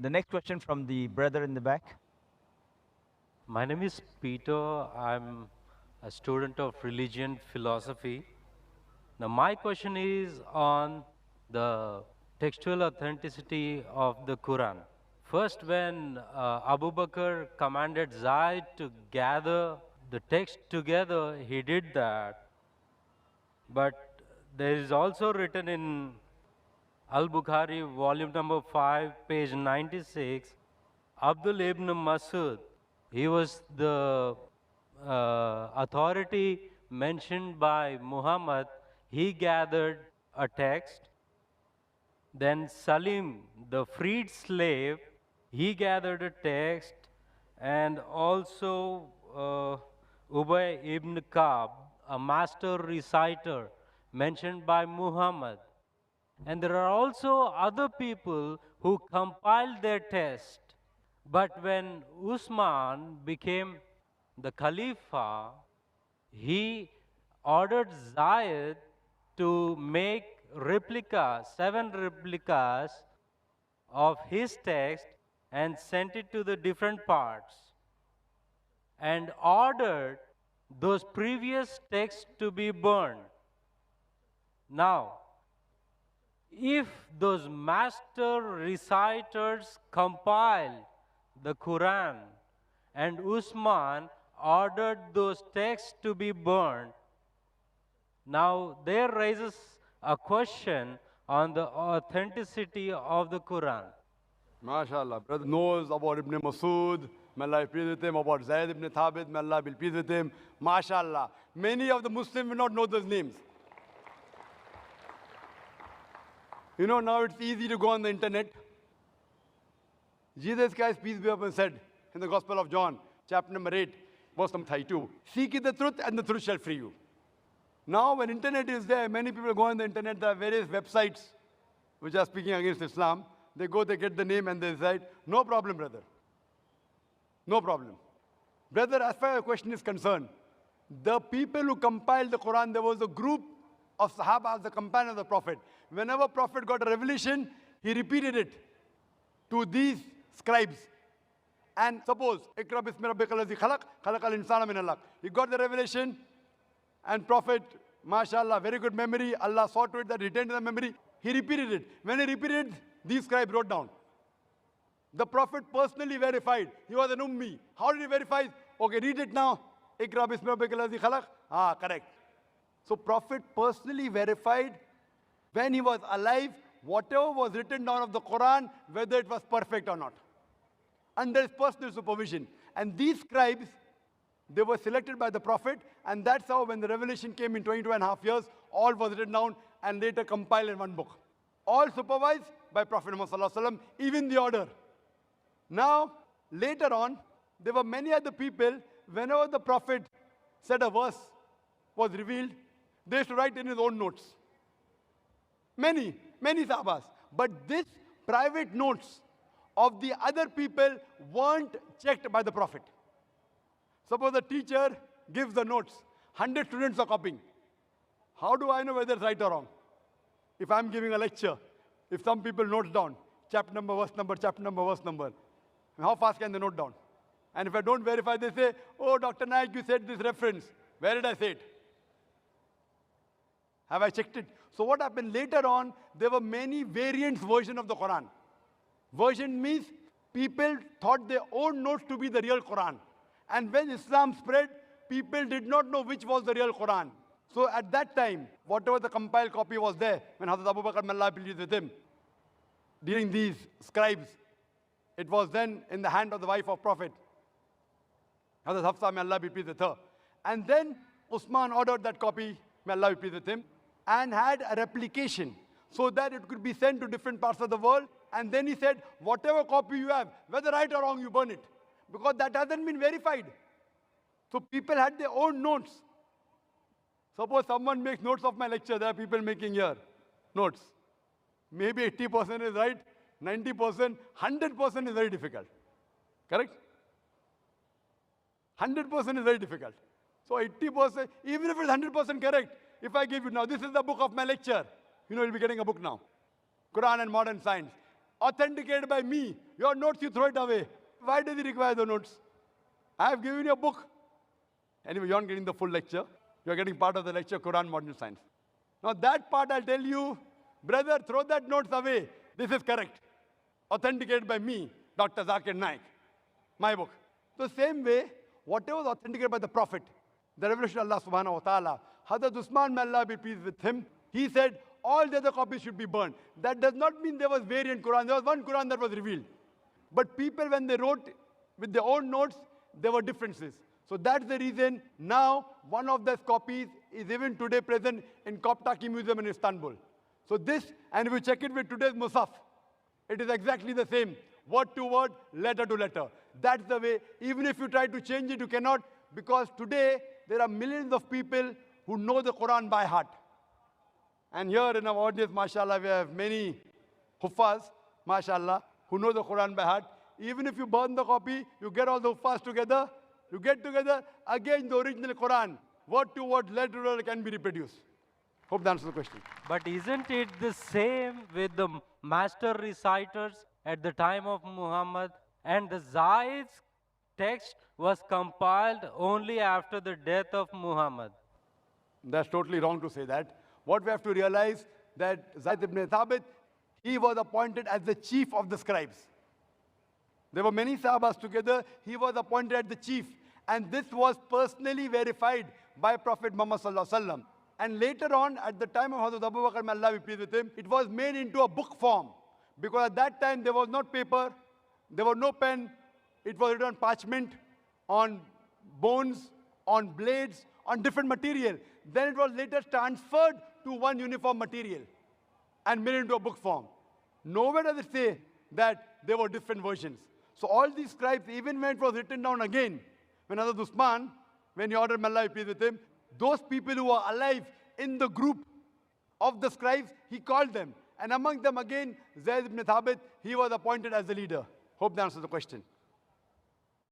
The next question from the brother in the back. My name is Peter. I'm a student of religion philosophy. Now, my question is on the textual authenticity of the Quran. First, when Abu Bakr commanded Zayd to gather the text together, he did that. But there is also written in Al Bukhari, volume number 5, page 96, Abdul ibn Masud, he was the authority mentioned by Muhammad. He gathered a text. Then Salim, the freed slave, he gathered a text, and also Ubay ibn Ka'b, a master reciter mentioned by Muhammad. And there are also other people who compiled their text. But when Usman became the Khalifa, he ordered Zayed to make replicas, 7 replicas of his text and sent it to the different parts and ordered those previous texts to be burned. Now, if those master reciters compiled the Quran and Usman ordered those texts to be burned, now there raises a question on the authenticity of the Quran. MashaAllah. Brother knows about Ibn Masud, may Allah be pleased with him, about Zayd ibn Thabit, may Allah be pleased with him. MashaAllah. Many of the Muslims will not know those names. You know, now it's easy to go on the internet. Jesus Christ, peace be upon him, said in the Gospel of John, chapter number 8, verse number 32, seek ye the truth and the truth shall free you. Now, when internet is there, many people go on the internet, there are various websites which are speaking against Islam. They go, they get the name and they decide, no problem, brother. No problem. Brother, as far as your question is concerned, the people who compiled the Quran, there was a group of Sahaba, the companions of the Prophet. Whenever Prophet got a revelation, he repeated it to these scribes. And suppose, Iqra bismi rabbika allazi khalaq, khalaqal insana min alaq. He got the revelation, and Prophet, mashallah, very good memory, Allah saw to it that he retained the memory. He repeated it. When he repeated it, these scribes wrote down. The Prophet personally verified. He was an ummi. How did he verify? Okay, read it now. Iqra bismi rabbika allazi khalaq. Ah, correct. So Prophet personally verified when he was alive, whatever was written down of the Quran, whether it was perfect or not. Under his personal supervision. And these scribes, they were selected by the Prophet, and that's how when the revelation came in 22.5 years, all was written down and later compiled in one book. All supervised by Prophet Muhammad, even the order. Now, later on, there were many other people, whenever the Prophet said a verse was revealed, they used to write in his own notes. Many sahabas. But this private notes of the other people weren't checked by the Prophet. Suppose the teacher gives the notes, 100 students are copying. How do I know whether it's right or wrong? If I'm giving a lecture, if some people note down, chapter number, verse number, chapter number, verse number, how fast can they note down? And if I don't verify, they say, oh, Dr. Naik, you said this reference. Where did I say it? Have I checked it? So what happened later on, there were many variants version of the Quran. Version means people thought their own notes to be the real Quran. And when Islam spread, people did not know which was the real Quran. So at that time, whatever the compiled copy was there, when Hazrat Abu Bakr, may Allah be pleased with him, during these scribes, it was then in the hand of the wife of Prophet, Hazrat Hafsa, may Allah be pleased with her. And then Usman ordered that copy, may Allah be pleased with him, and had a replication so that it could be sent to different parts of the world. And then he said, whatever copy you have, whether right or wrong, you burn it. Because that hasn't been verified. So people had their own notes. Suppose someone makes notes of my lecture, there are people making here notes. Maybe 80% is right, 90%, 100% is very difficult. Correct? 100% is very difficult. So 80%, even if it's 100% correct, if I give you now, this is the book of my lecture, you know, you'll be getting a book now. Quran and Modern Science. authenticated by me. Your notes, you throw it away. Why does he require the notes? I have given you a book. Anyway, you're not getting the full lecture. You're getting part of the lecture, Quran Modern Science. Now that part I'll tell you, brother, throw that notes away. This is correct. Authenticated by me, Dr. Zakir Naik. My book. So same way, whatever was authenticated by the Prophet, the revelation of Allah subhanahu wa ta'ala, Hazrat Usman, may Allah be pleased with him, he said, all the other copies should be burned. That does not mean there was variant Quran. There was one Quran that was revealed. But people, when they wrote with their own notes, there were differences. So that's the reason now one of those copies is even today present in Koptaki Museum in Istanbul. So this, and if you check it with today's Musaf, it is exactly the same. Word to word, letter to letter. That's the way. Even if you try to change it, you cannot, because today there are millions of people who know the Quran by heart. And here in our audience, mashallah, we have many huffaz, mashallah, who know the Quran by heart. Even if you burn the copy, you get all the huffaz together, you get together, again the original Quran, word to word, letter to letter can be reproduced. Hope that answers the question. But isn't it the same with the master reciters at the time of Muhammad? And the Zaid's text was compiled only after the death of Muhammad. That's totally wrong to say that. What we have to realize that Zaid ibn Thabit, he was appointed as the chief of the scribes. There were many Sahabas together. He was appointed as the chief. And this was personally verified by Prophet Muhammad sallallahu alaihi wasallam. And later on, at the time of Hazrat Abu Bakr, may Allah be pleased with him, it was made into a book form. Because at that time, there was not paper, there was no pen. It was written on parchment, on bones, on blades, on different material. Then it was later transferred to one uniform material and made into a book form. Nowhere does it say that there were different versions. So all these scribes, even when it was written down again, when Hazrat Usman, when he ordered, may Allah be pleased with him, those people who were alive in the group of the scribes, he called them. And among them again, Zayd ibn Thabit, he was appointed as the leader. Hope that answers the question.